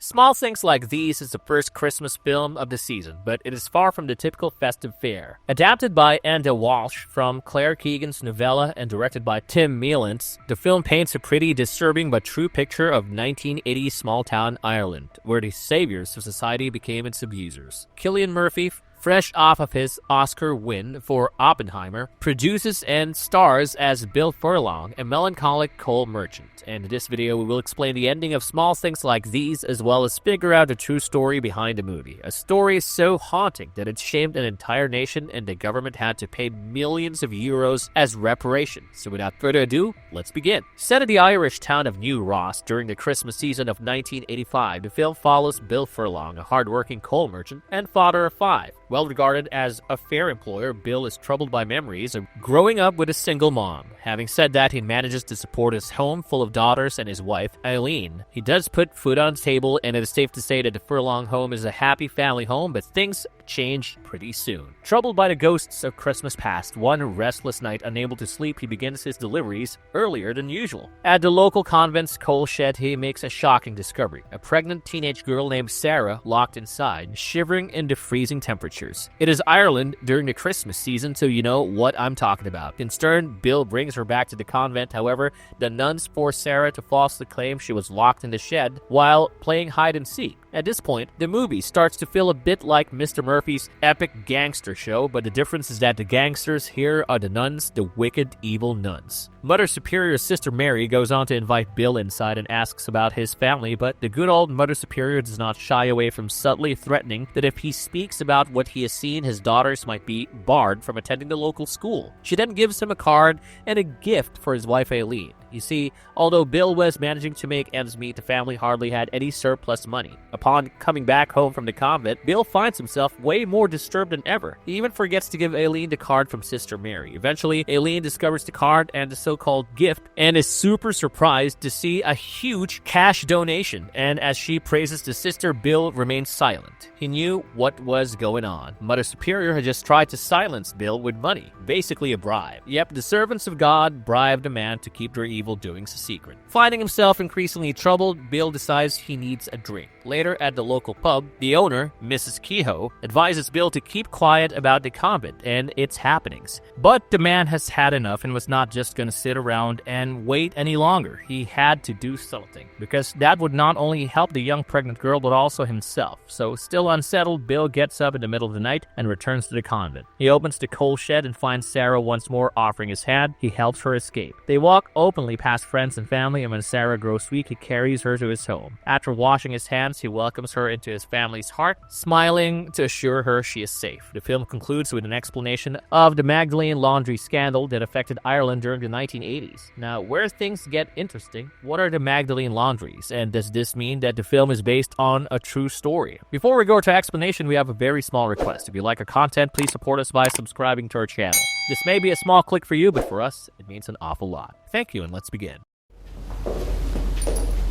Small Things Like These is the first Christmas film of the season, but it is far from the typical festive fare. Adapted by Enda Walsh from Claire Keegan's novella and directed by Tim Mealance, the film paints a pretty disturbing but true picture of 1980s small-town Ireland, where the saviors of society became its abusers. Cillian Murphy, fresh off of his Oscar win for Oppenheimer, produces and stars as Bill Furlong, a melancholic coal merchant. And in this video, we will explain the ending of Small Things Like These, as well as figure out the true story behind the movie. A story so haunting that it shamed an entire nation and the government had to pay millions of euros as reparations. So without further ado, let's begin. Set in the Irish town of New Ross during the Christmas season of 1985, the film follows Bill Furlong, a hardworking coal merchant and father of 5. Well regarded as a fair employer, Bill is troubled by memories of growing up with a single mom. Having said that, he manages to support his home full of daughters and his wife, Eileen. He does put food on the table, and it is safe to say that the Furlong home is a happy family home, but things change pretty soon. Troubled by the ghosts of Christmas past, one restless night, unable to sleep, he begins his deliveries earlier than usual. At the local convent's coal shed, he makes a shocking discovery. A pregnant teenage girl named Sarah locked inside, shivering in the freezing temperatures. It is Ireland during the Christmas season, so you know what I'm talking about. Concerned, Bill brings her back to the convent. However, the nuns force Sarah to falsely claim she was locked in the shed while playing hide and seek. At this point, the movie starts to feel a bit like Mr. Murphy's epic gangster show, but the difference is that the gangsters here are the nuns, the wicked, evil nuns. Mother Superior's Sister Mary goes on to invite Bill inside and asks about his family, but the good old Mother Superior does not shy away from subtly threatening that if he speaks about what he has seen, his daughters might be barred from attending the local school. She then gives him a card and a gift for his wife Eileen. You see, although Bill was managing to make ends meet, the family hardly had any surplus money. Upon coming back home from the convent, Bill finds himself way more disturbed than ever. He even forgets to give Eileen the card from Sister Mary. Eventually, Eileen discovers the card and the so-called gift and is super surprised to see a huge cash donation. And as she praises the sister, Bill remains silent. He knew what was going on. Mother Superior had just tried to silence Bill with money, basically a bribe. Yep, the servants of God bribed a man to keep their evil doings a secret. Finding himself increasingly troubled, Bill decides he needs a drink. Later at the local pub, the owner, Mrs. Kehoe, advises Bill to keep quiet about the convent and its happenings. But the man has had enough and was not just going to sit around and wait any longer. He had to do something, because that would not only help the young pregnant girl but also himself. So still unsettled, Bill gets up in the middle of the night and returns to the convent. He opens the coal shed and finds Sarah once more offering his hand. He helps her escape. They walk openly past friends and family, and when Sarah grows weak, he carries her to his home. After washing his hands, he welcomes her into his family's heart, smiling to assure her she is safe. The film concludes with an explanation of the Magdalene laundry scandal that affected Ireland during the 1980s. Now, where things get interesting, what are the Magdalene laundries, and does this mean that the film is based on a true story? Before we go to explanation, we have a very small request. If you like our content, please support us by subscribing to our channel. This may be a small click for you, but for us, it means an awful lot. Thank you, and let's begin.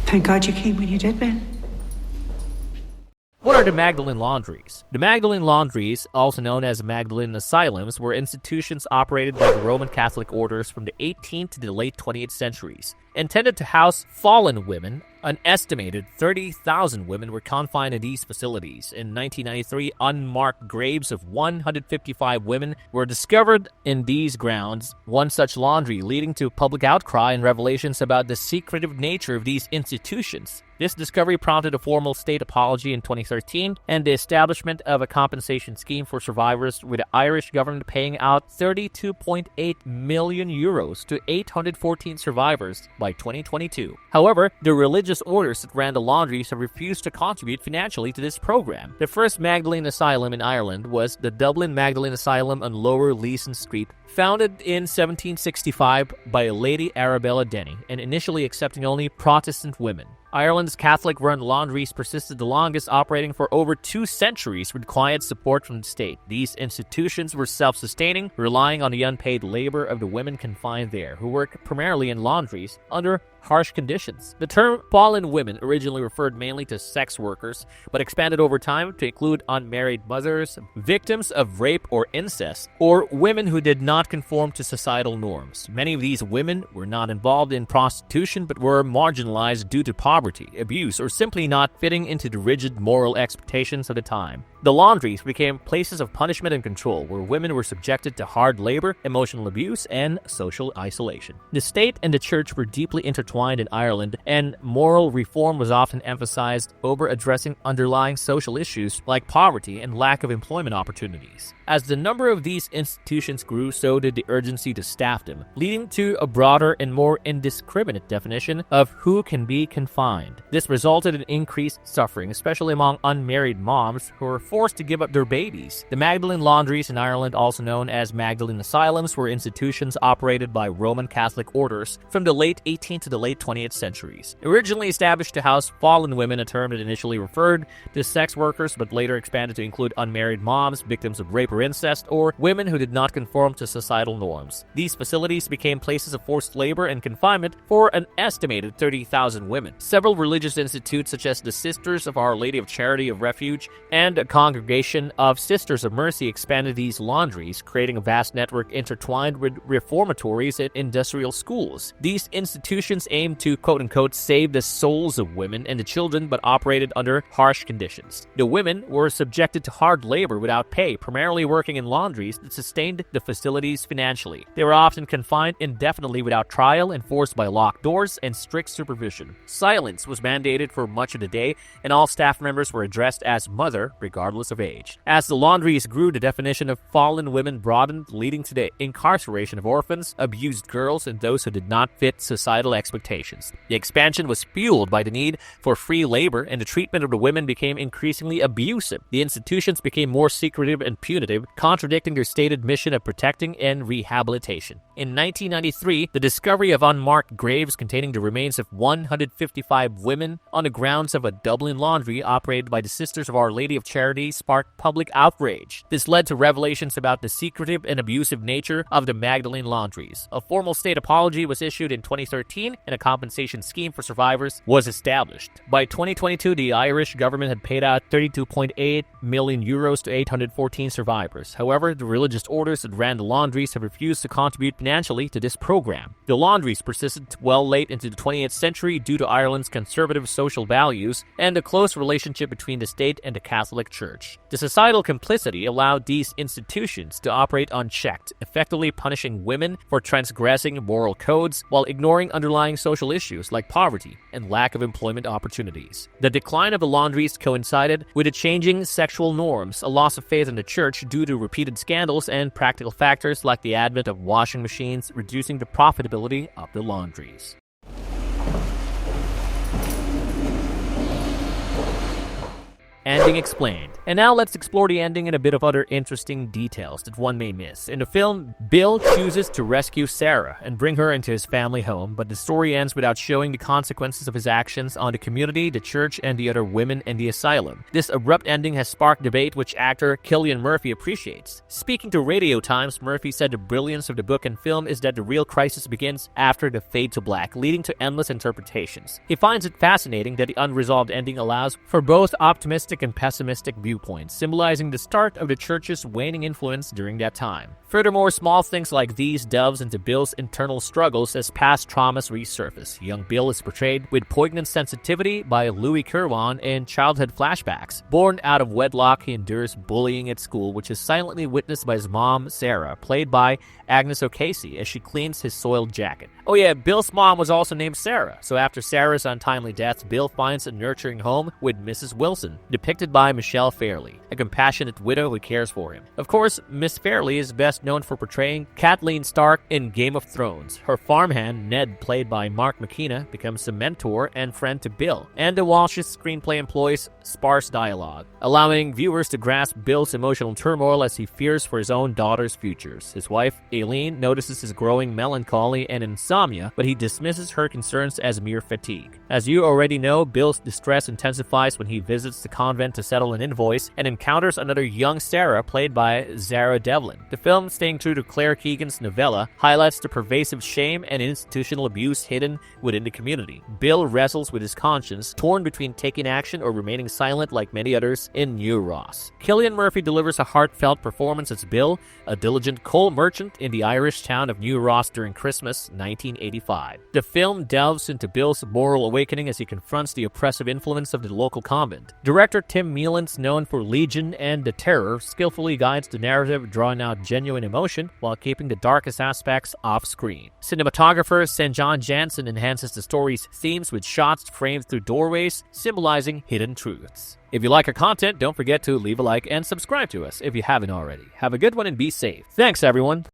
Thank God you came when you did, Ben. What are the Magdalene laundries? The Magdalene laundries, also known as Magdalene asylums, were institutions operated by the Roman Catholic orders from the 18th to the late 20th centuries. Intended to house fallen women, an estimated 30,000 women were confined in these facilities. In 1993, unmarked graves of 155 women were discovered in these grounds, one such laundry leading to public outcry and revelations about the secretive nature of these institutions. This discovery prompted a formal state apology in 2013 and the establishment of a compensation scheme for survivors, with the Irish government paying out 32.8 million euros to 814 survivors by 2022. However, the religious orders that ran the laundries have refused to contribute financially to this program. The first Magdalene Asylum in Ireland was the Dublin Magdalene Asylum on Lower Leeson Street, founded in 1765 by Lady Arabella Denny and initially accepting only Protestant women. Ireland's Catholic-run laundries persisted the longest, operating for over 2 centuries with quiet support from the state. These institutions were self-sustaining, relying on the unpaid labor of the women confined there, who work primarily in laundries under harsh conditions. The term fallen women originally referred mainly to sex workers, but expanded over time to include unmarried mothers, victims of rape or incest, or women who did not conform to societal norms. Many of these women were not involved in prostitution but were marginalized due to poverty, abuse, or simply not fitting into the rigid moral expectations of the time. The laundries became places of punishment and control, where women were subjected to hard labor, emotional abuse, and social isolation. The state and the church were deeply intertwined in Ireland, and moral reform was often emphasized over addressing underlying social issues like poverty and lack of employment opportunities. As the number of these institutions grew, so did the urgency to staff them, leading to a broader and more indiscriminate definition of who can be confined. This resulted in increased suffering, especially among unmarried moms who were forced to give up their babies. The Magdalene laundries in Ireland, also known as Magdalene asylums, were institutions operated by Roman Catholic orders from the late 18th to the late 20th centuries. Originally established to house fallen women, a term that initially referred to sex workers but later expanded to include unmarried moms, victims of rape or incest, or women who did not conform to societal norms. These facilities became places of forced labor and confinement for an estimated 30,000 women. Several religious institutes such as the Sisters of Our Lady of Charity of Refuge and a congregation of Sisters of Mercy expanded these laundries, creating a vast network intertwined with reformatories and industrial schools. These institutions aimed to quote-unquote save the souls of women and the children but operated under harsh conditions. The women were subjected to hard labor without pay, primarily working in laundries that sustained the facilities financially. They were often confined indefinitely without trial, enforced by locked doors and strict supervision. Silence was mandated for much of the day, and all staff members were addressed as mother, regardless of age. As the laundries grew, the definition of fallen women broadened, leading to the incarceration of orphans, abused girls, and those who did not fit societal expectations. The expansion was fueled by the need for free labor, and the treatment of the women became increasingly abusive. The institutions became more secretive and punitive, contradicting their stated mission of protecting and rehabilitation. In 1993, the discovery of unmarked graves containing the remains of 155 women on the grounds of a Dublin laundry operated by the Sisters of Our Lady of Charity sparked public outrage. This led to revelations about the secretive and abusive nature of the Magdalene laundries. A formal state apology was issued in 2013, and a compensation scheme for survivors was established. By 2022, the Irish government had paid out €32.8 million to 814 survivors. However, the religious orders that ran the laundries have refused to contribute financially to this program. The laundries persisted well late into the 20th century due to Ireland's conservative social values and a close relationship between the state and the Catholic Church. The societal complicity allowed these institutions to operate unchecked, effectively punishing women for transgressing moral codes while ignoring underlying social issues like poverty and lack of employment opportunities. The decline of the laundries coincided with the changing sexual norms, a loss of faith in the church due to repeated scandals, and practical factors like the advent of washing machines, reducing the profitability of the laundries. Ending explained. And now let's explore the ending and a bit of other interesting details that one may miss. In the film, Bill chooses to rescue Sarah and bring her into his family home, but the story ends without showing the consequences of his actions on the community, the church, and the other women in the asylum. This abrupt ending has sparked debate, which actor Cillian Murphy appreciates. Speaking to Radio Times, Murphy said the brilliance of the book and film is that the real crisis begins after the fade to black, leading to endless interpretations. He finds it fascinating that the unresolved ending allows for both optimistic and pessimistic viewpoints, symbolizing the start of the church's waning influence during that time. Furthermore, small things like these delves into Bill's internal struggles as past traumas resurface. Young Bill is portrayed with poignant sensitivity by Louis Kirwan in Childhood Flashbacks. Born out of wedlock, he endures bullying at school, which is silently witnessed by his mom, Sarah, played by Agnes O'Casey, as she cleans his soiled jacket. Oh yeah, Bill's mom was also named Sarah, so after Sarah's untimely death, Bill finds a nurturing home with Mrs. Wilson, depicted by Michelle Fairley, a compassionate widow who cares for him. Of course, Miss Fairley is best known for portraying Kathleen Stark in Game of Thrones. Her farmhand, Ned, played by Mark McKenna, becomes a mentor and friend to Bill, and the Walsh's screenplay employs sparse dialogue, allowing viewers to grasp Bill's emotional turmoil as he fears for his own daughter's futures. His wife, Aileen, notices his growing melancholy and insomnia, but he dismisses her concerns as mere fatigue. As you already know, Bill's distress intensifies when he visits the convent to settle an invoice and encounters another young Sarah played by Zara Devlin. The film, staying true to Claire Keegan's novella, highlights the pervasive shame and institutional abuse hidden within the community. Bill wrestles with his conscience, torn between taking action or remaining silent like many others in New Ross. Cillian Murphy delivers a heartfelt performance as Bill, a diligent coal merchant in the Irish town of New Ross during Christmas 1985. The film delves into Bill's moral awakening as he confronts the oppressive influence of the local convent. Director Tim Mealance, known for Legion and The Terror, skillfully guides the narrative, drawing out genuine emotion while keeping the darkest aspects off-screen. Cinematographer St. John Jansen enhances the story's themes with shots framed through doorways, symbolizing hidden truths. If you like our content, don't forget to leave a like and subscribe to us if you haven't already. Have a good one and be safe. Thanks, everyone.